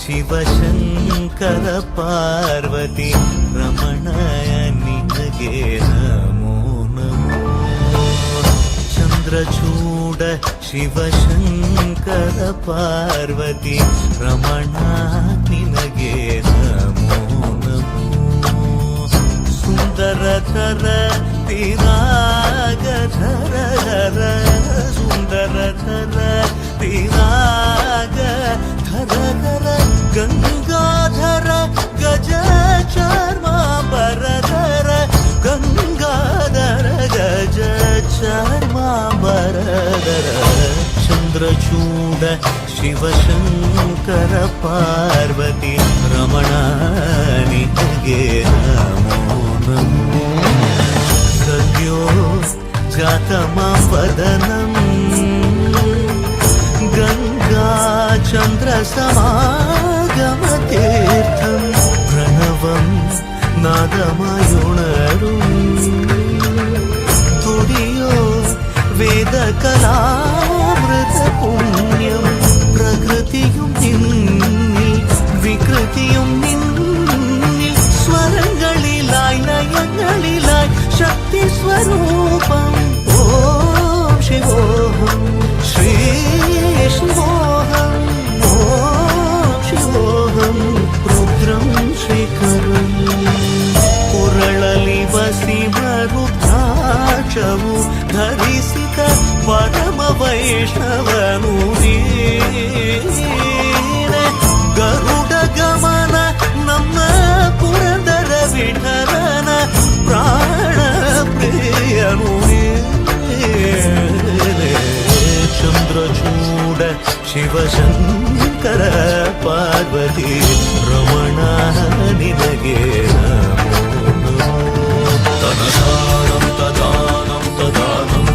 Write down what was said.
ಶಿವಶಂಕರ ಪಾರ್ವತಿ ರಮಣಯ ನಿನಗೆ ನಮೋ ನಮೋ. ಚಂದ್ರಚೂಡ ಶಿವಶಂಕರ ಪಾರ್ವತಿ ರಮಣ ನಿನಗೆ ನಮೋ ನಮೋ. ಸುಂದರಧರ ಪಿರಾಗಧರ ಧರ ಸುಂದರಧರ ಪಿರಾಗಧರ ಧರ ಗಂಗಾಧರ ಗಜ ಚರ್ಮಾಂಬರಧರ ಗಂಗಾಧರ ಗಜ ಚರ್ಮಾಂಬರಧರ. ಚಂದ್ರಚೂಡ ಶಿವಶಂಕರ ಪಾರ್ವತಿ ರಮಣ ನಿನಗೆ ನಮೋ ನಮೋ. ಸದ್ಯೋ ಜಾತಮಾಂ ವದನಂ ಗಂಗಾ ಚಂದ್ರ ಸಮಾಗಮತೀರ್ಥಂ ಪ್ರಣವಂ നാദമായുണരും തുടിയോ വേദകലാമൃത പുണ്യം. പ്രകൃതിയും നിന്നിൽ വികൃതിയും നിന്നിൽ സ്വരങ്ങളിലായി ലയങ്ങളിലായി ശക്തി സ്വരൂപം. ഓം ശിവോഹം ശ്രീ ശിവോഹം ഓം ശിവോഹം രുദ്രം ಶ್ರೀಕರಂ. ಕುರಳಲಿ ವಸಿಮರುದ್ರಾಕ್ಷವು ಧರಿಸಿದ ಪರಮ ವೈಷ್ಣವನು ನೀನೆ. ಗರುಡ ಗಮನ ನಮ್ಮ ಪುರಂದರ ವಿಠಲನ ಪ್ರಾಣ ಪ್ರಿಯನು ನೀನೆ. ಚಂದ್ರಚೂಡ ಶಿವಶಂಕರ ಪಾರ್ವತಿ ರಮಣ ನಿನಗೆ ನಮೋ ನಮೋ. ತನದಾನಂ ತದಾನಂ ತದಾನಂ